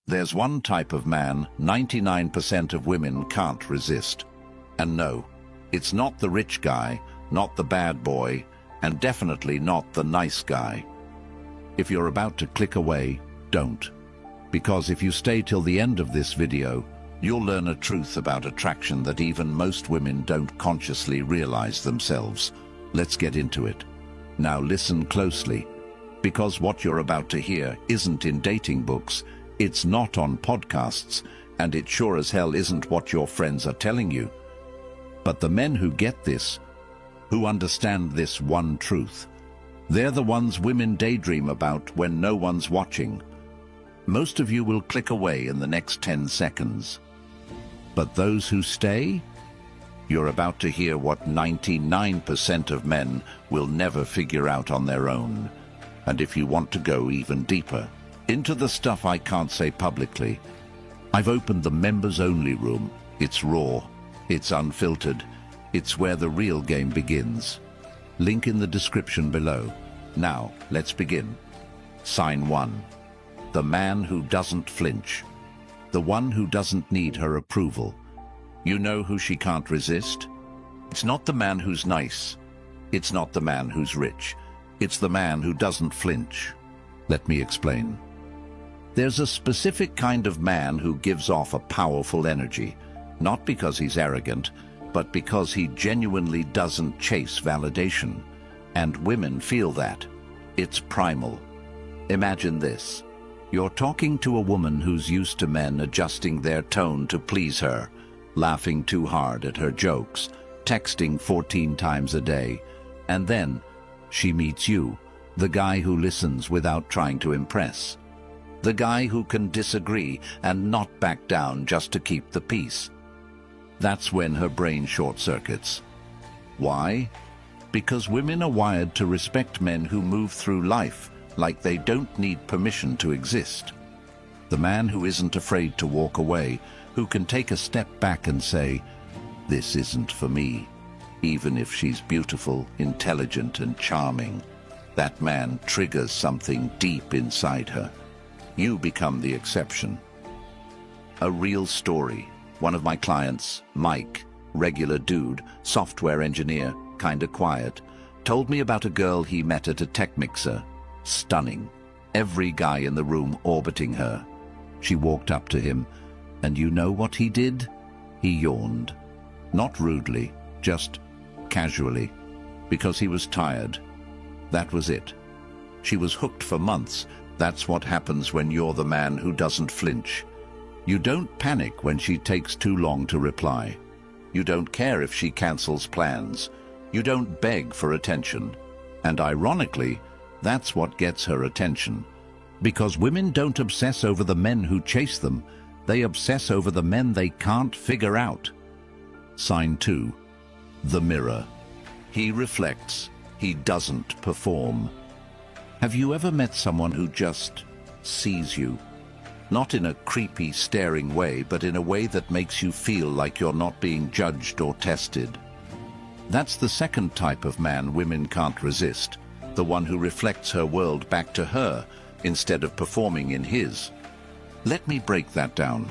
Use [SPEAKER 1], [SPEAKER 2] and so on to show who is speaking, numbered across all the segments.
[SPEAKER 1] There's one type of man 99% of women can't resist. And no, it's not the rich guy, not the bad boy, and definitely not the nice guy. If you're about to click away, don't. Because if you stay till the end of this video, you'll learn a truth about attraction that even most women don't consciously realize themselves. Let's get into it. Now listen closely, because what you're about to hear isn't in dating books, it's not on podcasts, and it sure as hell isn't what your friends are telling you. But the men who get this, who understand this one truth, they're the ones women daydream about when no one's watching. Most of you will click away in the next 10 seconds. But those who stay, you're about to hear what 99% of men will never figure out on their own. And if you want to go even deeper into the stuff I can't say publicly, I've opened the members-only room. It's raw, it's unfiltered, it's where the real game begins. Link in the description below. Now, let's begin. Sign 1. The man who doesn't flinch. The one who doesn't need her approval. You know who she can't resist? It's not the man who's nice. It's not the man who's rich. It's the man who doesn't flinch. Let me explain. There's a specific kind of man who gives off a powerful energy, not because he's arrogant, but because he genuinely doesn't chase validation. And women feel that. It's primal. Imagine this. You're talking to a woman who's used to men adjusting their tone to please her, laughing too hard at her jokes, texting 14 times a day, and then she meets you, the guy who listens without trying to impress. The guy who can disagree and not back down just to keep the peace. That's when her brain short-circuits. Why? Because women are wired to respect men who move through life like they don't need permission to exist. The man who isn't afraid to walk away, who can take a step back and say, "This isn't for me," even if she's beautiful, intelligent, and charming. That man triggers something deep inside her. You become the exception. A real story. One of my clients, Mike, regular dude, software engineer, kinda quiet, told me about a girl he met at a tech mixer. Stunning. Every guy in the room orbiting her. She walked up to him, and you know what he did? He yawned. Not rudely, just casually, because he was tired. That was it. She was hooked for months. That's what happens when you're the man who doesn't flinch. You don't panic when she takes too long to reply. You don't care if she cancels plans. You don't beg for attention. And ironically, that's what gets her attention. Because women don't obsess over the men who chase them. They obsess over the men they can't figure out. Sign 2. The mirror. He reflects. He doesn't perform. Have you ever met someone who just sees you? Not in a creepy, staring way, but in a way that makes you feel like you're not being judged or tested. That's the second type of man women can't resist, the one who reflects her world back to her instead of performing in his. Let me break that down.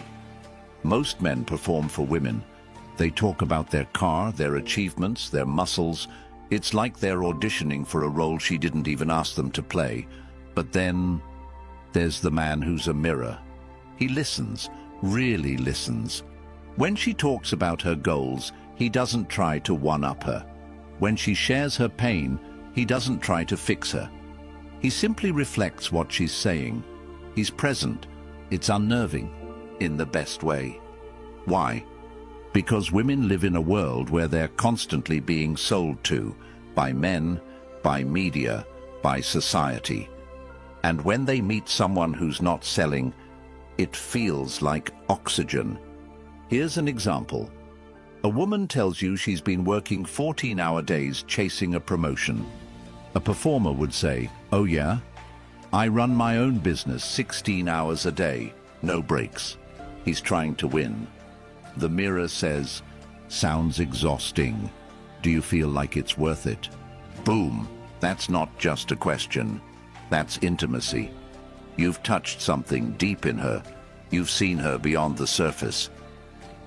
[SPEAKER 1] Most men perform for women. They talk about their car, their achievements, their muscles. It's like they're auditioning for a role she didn't even ask them to play. But then there's the man who's a mirror. He listens, really listens. When she talks about her goals, he doesn't try to one-up her. When she shares her pain, he doesn't try to fix her. He simply reflects what she's saying. He's present. It's unnerving, in the best way. Why? Because women live in a world where they're constantly being sold to, by men, by media, by society. And when they meet someone who's not selling, it feels like oxygen. Here's an example. A woman tells you she's been working 14-hour days chasing a promotion. A performer would say, "Oh yeah? I run my own business 16 hours a day, no breaks." He's trying to win. The mirror says, "Sounds exhausting. Do you feel like it's worth it?" Boom. That's not just a question. That's intimacy. You've touched something deep in her. You've seen her beyond the surface.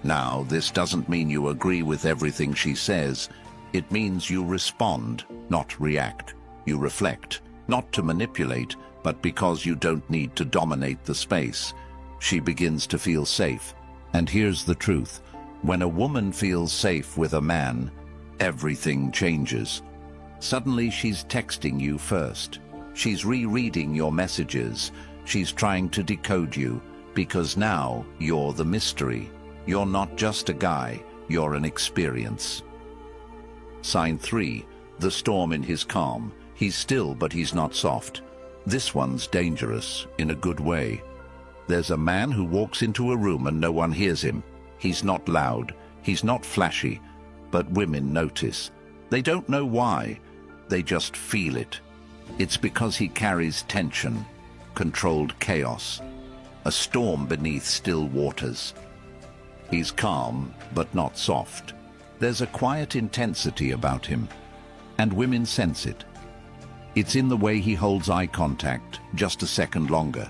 [SPEAKER 1] Now, this doesn't mean you agree with everything she says. It means you respond, not react. You reflect, not to manipulate, but because you don't need to dominate the space. She begins to feel safe. And here's the truth. When a woman feels safe with a man, everything changes. Suddenly she's texting you first. She's rereading your messages. She's trying to decode you, because now you're the mystery. You're not just a guy, you're an experience. Sign 3, the storm in his calm. He's still, but he's not soft. This one's dangerous, in a good way. There's a man who walks into a room and no one hears him. He's not loud, he's not flashy, but women notice. They don't know why, they just feel it. It's because he carries tension, controlled chaos, a storm beneath still waters. He's calm, but not soft. There's a quiet intensity about him, and women sense it. It's in the way he holds eye contact just a second longer.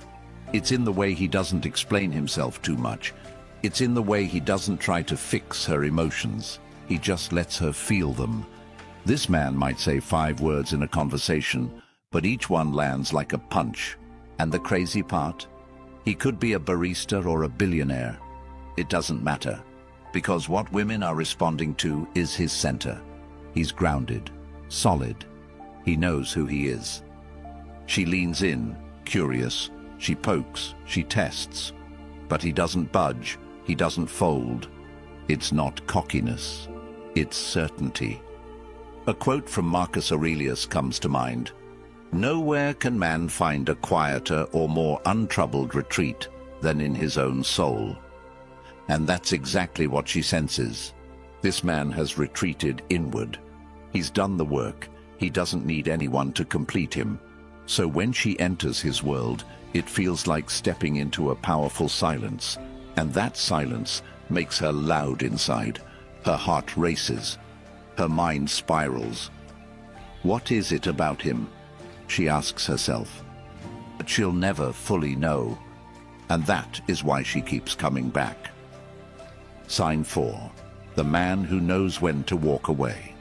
[SPEAKER 1] It's in the way he doesn't explain himself too much. It's in the way he doesn't try to fix her emotions. He just lets her feel them. This man might say 5 words in a conversation, but each one lands like a punch. And the crazy part? He could be a barista or a billionaire. It doesn't matter, because what women are responding to is his center. He's grounded, solid. He knows who he is. She leans in, curious. She pokes, she tests. But he doesn't budge, he doesn't fold. It's not cockiness, it's certainty. A quote from Marcus Aurelius comes to mind. "Nowhere can man find a quieter or more untroubled retreat than in his own soul." And that's exactly what she senses. This man has retreated inward. He's done the work. He doesn't need anyone to complete him. So when she enters his world, it feels like stepping into a powerful silence. And that silence makes her loud inside. Her heart races. Her mind spirals. What is it about him? She asks herself. But she'll never fully know. And that is why she keeps coming back. Sign 4, the man who knows when to walk away.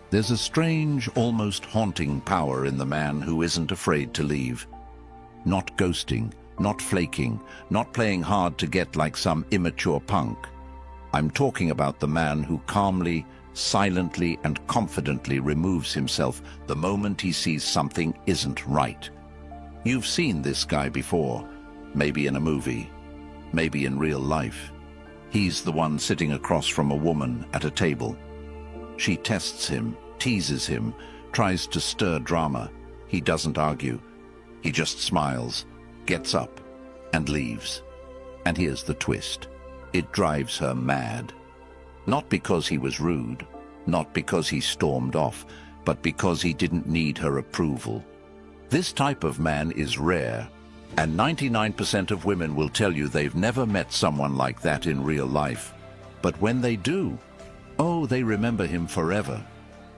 [SPEAKER 1] There's a strange, almost haunting power in the man who isn't afraid to leave. Not ghosting, not flaking, not playing hard to get like some immature punk. I'm talking about the man who calmly, silently, and confidently removes himself the moment he sees something isn't right. You've seen this guy before, maybe in a movie, maybe in real life. He's the one sitting across from a woman at a table. She tests him, teases him, tries to stir drama. He doesn't argue. He just smiles, gets up, and leaves. And here's the twist. It drives her mad. Not because he was rude, not because he stormed off, but because he didn't need her approval. This type of man is rare, and 99% of women will tell you they've never met someone like that in real life. But when they do, oh, they remember him forever.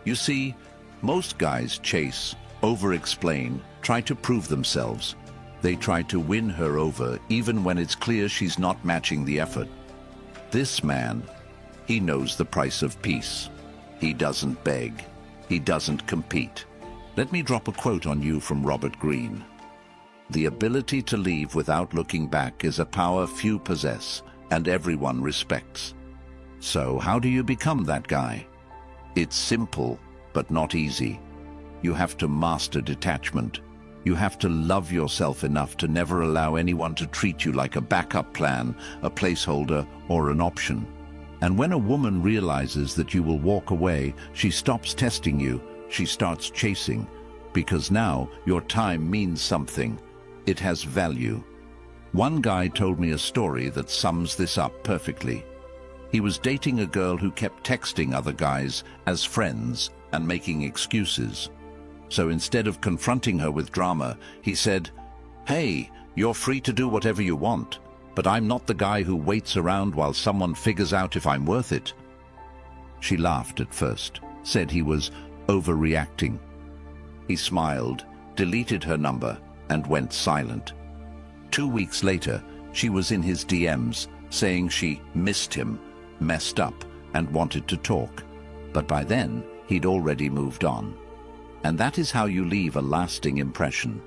[SPEAKER 1] You see, most guys chase, over-explain, try to prove themselves. They try to win her over even when it's clear she's not matching the effort. This man, he knows the price of peace. He doesn't beg. He doesn't compete. Let me drop a quote on you from Robert Greene. "The ability to leave without looking back is a power few possess and everyone respects." So how do you become that guy? It's simple, but not easy. You have to master detachment. You have to love yourself enough to never allow anyone to treat you like a backup plan, a placeholder, or an option. And when a woman realizes that you will walk away, she stops testing you. She starts chasing, because now your time means something. It has value. One guy told me a story that sums this up perfectly. He was dating a girl who kept texting other guys as friends and making excuses. So instead of confronting her with drama, he said, "Hey, you're free to do whatever you want, but I'm not the guy who waits around while someone figures out if I'm worth it." She laughed at first, said he was overreacting. He smiled, deleted her number, and went silent. 2 weeks later, She was in his DMs, saying she missed him, messed up, and wanted to talk. But by then, he'd already moved on. And that is how you leave a lasting impression.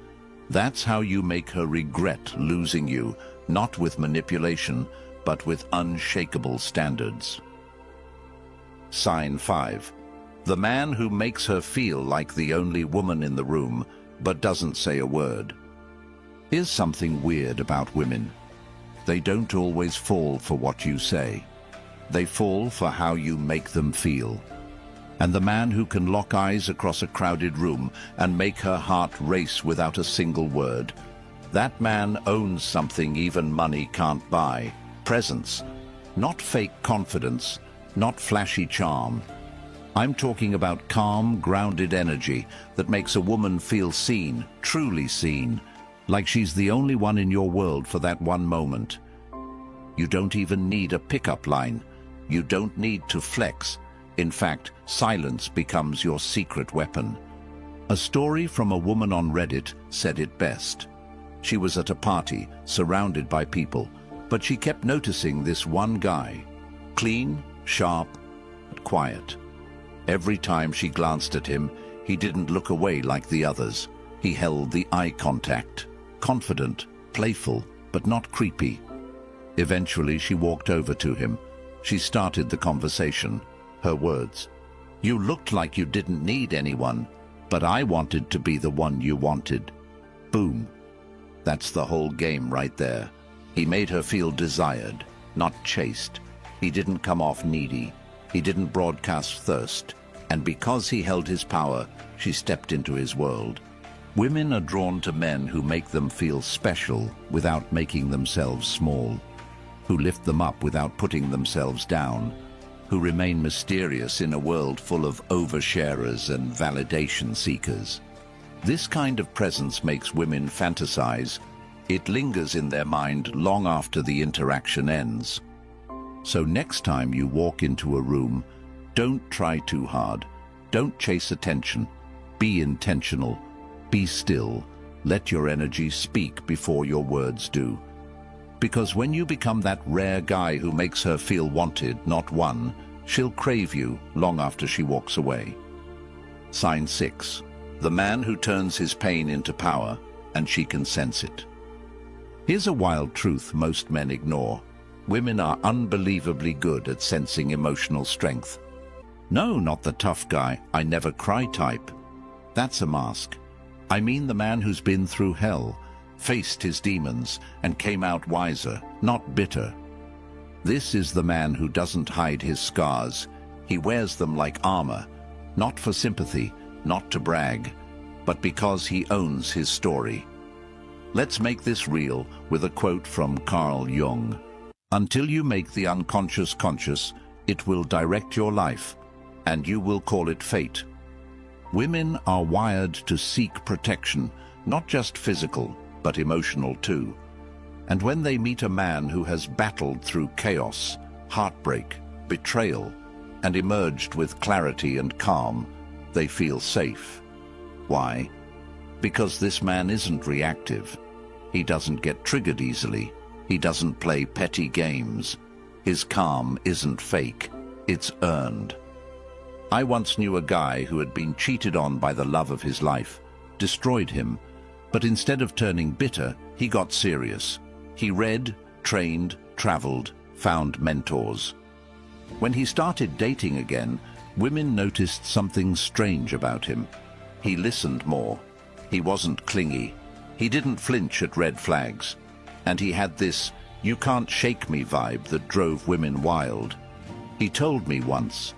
[SPEAKER 1] That's how you make her regret losing you, not with manipulation, but with unshakable standards. Sign 5. The man who makes her feel like the only woman in the room, but doesn't say a word. Here's something weird about women. They don't always fall for what you say. They fall for how you make them feel. And the man who can lock eyes across a crowded room and make her heart race without a single word, that man owns something even money can't buy. Presence. Not fake confidence, not flashy charm. I'm talking about calm, grounded energy that makes a woman feel seen, truly seen, like she's the only one in your world for that one moment. You don't even need a pickup line. You don't need to flex. In fact, silence becomes your secret weapon. A story from a woman on Reddit said it best. She was at a party, surrounded by people, but she kept noticing this one guy. Clean, sharp, but quiet. Every time she glanced at him, he didn't look away like the others. He held the eye contact. Confident, playful, but not creepy. Eventually, she walked over to him. She started the conversation. Her words, "You looked like you didn't need anyone, but I wanted to be the one you wanted." Boom. That's the whole game right there. He made her feel desired, not chased. He didn't come off needy. He didn't broadcast thirst. And because he held his power, she stepped into his world. Women are drawn to men who make them feel special without making themselves small, who lift them up without putting themselves down, who remain mysterious in a world full of oversharers and validation seekers. This kind of presence makes women fantasize. It lingers in their mind long after the interaction ends. So next time you walk into a room, don't try too hard. Don't chase attention. Be intentional. Be still. Let your energy speak before your words do. Because when you become that rare guy who makes her feel wanted, not won, she'll crave you long after she walks away. Sign 6. The man who turns his pain into power, and she can sense it. Here's a wild truth most men ignore. Women are unbelievably good at sensing emotional strength. No, not the tough guy, I never cry type. That's a mask. I mean the man who's been through hell, faced his demons, and came out wiser, not bitter. This is the man who doesn't hide his scars. He wears them like armor, not for sympathy, not to brag, but because he owns his story. Let's make this real with a quote from Carl Jung. "Until you make the unconscious conscious, it will direct your life, and you will call it fate." Women are wired to seek protection, not just physical, but emotional too. And when they meet a man who has battled through chaos, heartbreak, betrayal, and emerged with clarity and calm, they feel safe. Why? Because this man isn't reactive. He doesn't get triggered easily. He doesn't play petty games. His calm isn't fake. It's earned. I once knew a guy who had been cheated on by the love of his life, destroyed him, but instead of turning bitter, he got serious. He read, trained, traveled, found mentors. When he started dating again, women noticed something strange about him. He listened more. He wasn't clingy. He didn't flinch at red flags. And he had this "you can't shake me" vibe that drove women wild. He told me once,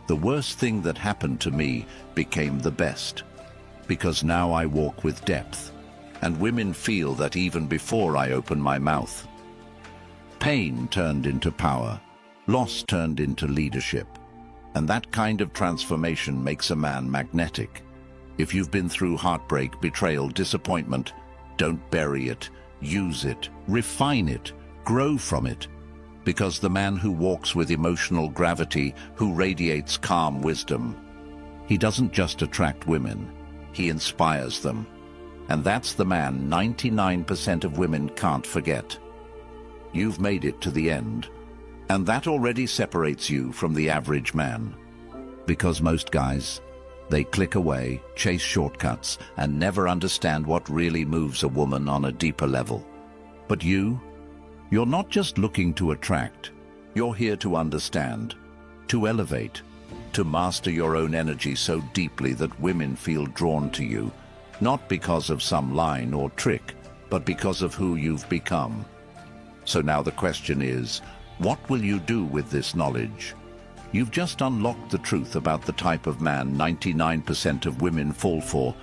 [SPEAKER 1] "The worst thing that happened to me became the best, because now I walk with depth, and women feel that even before I open my mouth." Pain turned into power, loss turned into leadership, and that kind of transformation makes a man magnetic. If you've been through heartbreak, betrayal, disappointment, don't bury it. Use it, refine it, grow from it. Because the man who walks with emotional gravity, who radiates calm wisdom, he doesn't just attract women, he inspires them. And that's the man 99% of women can't forget. you've made it to the end. And that already separates you from the average man. Because most guys, they click away, chase shortcuts, and never understand what really moves a woman on a deeper level. But you're not just looking to attract. You're here to understand, to elevate, to master your own energy so deeply that women feel drawn to you, not because of some line or trick, but because of who you've become. So now the question is, what will you do with this knowledge? You've just unlocked the truth about the type of man 99% of women fall for.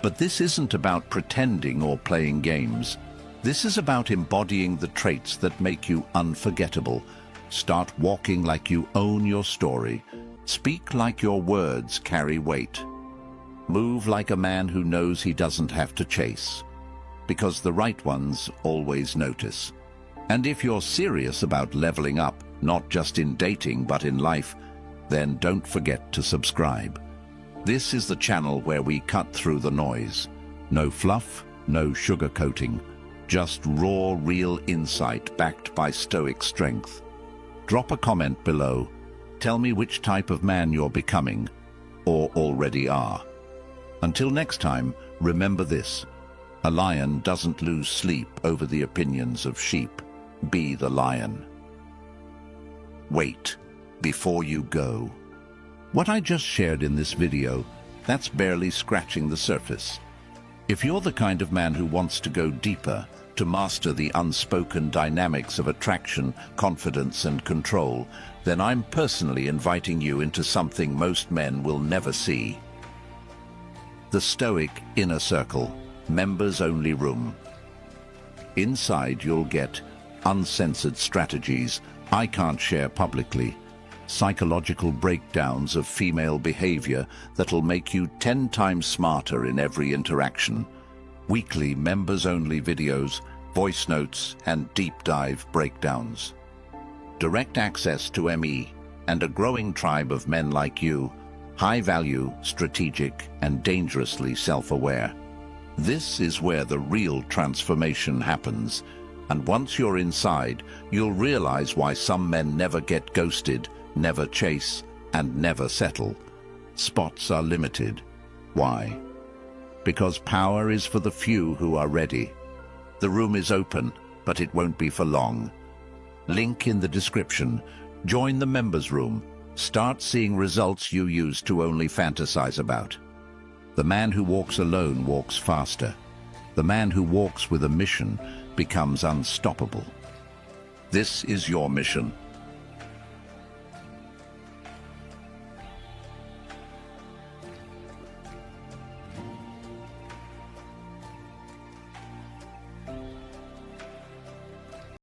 [SPEAKER 1] But this isn't about pretending or playing games. This is about embodying the traits that make you unforgettable. Start walking like you own your story. Speak like your words carry weight. Move like a man who knows he doesn't have to chase. Because the right ones always notice. And if you're serious about leveling up, not just in dating but in life, then don't forget to subscribe. This is the channel where we cut through the noise. No fluff, no sugarcoating, just raw, real insight backed by Stoic strength. Drop a comment below. Tell me which type of man you're becoming, or already are. Until next time, remember this. A lion doesn't lose sleep over the opinions of sheep. Be the lion. Wait, before you go. What I just shared in this video, that's barely scratching the surface. If you're the kind of man who wants to go deeper, to master the unspoken dynamics of attraction, confidence, and control, then I'm personally inviting you into something most men will never see. The Stoic Inner Circle, members-only room. Inside you'll get uncensored strategies I can't share publicly, psychological breakdowns of female behavior that'll make you 10 times smarter in every interaction, weekly members-only videos, voice notes, and deep dive breakdowns. Direct access to ME and a growing tribe of men like you, high-value, strategic, and dangerously self-aware. This is where the real transformation happens. And once you're inside, you'll realize why some men never get ghosted, never chase, and never settle. Spots are limited. Why? Because power is for the few who are ready. The room is open, but it won't be for long. Link in the description. Join the members' room. Start seeing results you used to only fantasize about. The man who walks alone walks faster. The man who walks with a mission becomes unstoppable. This is your mission.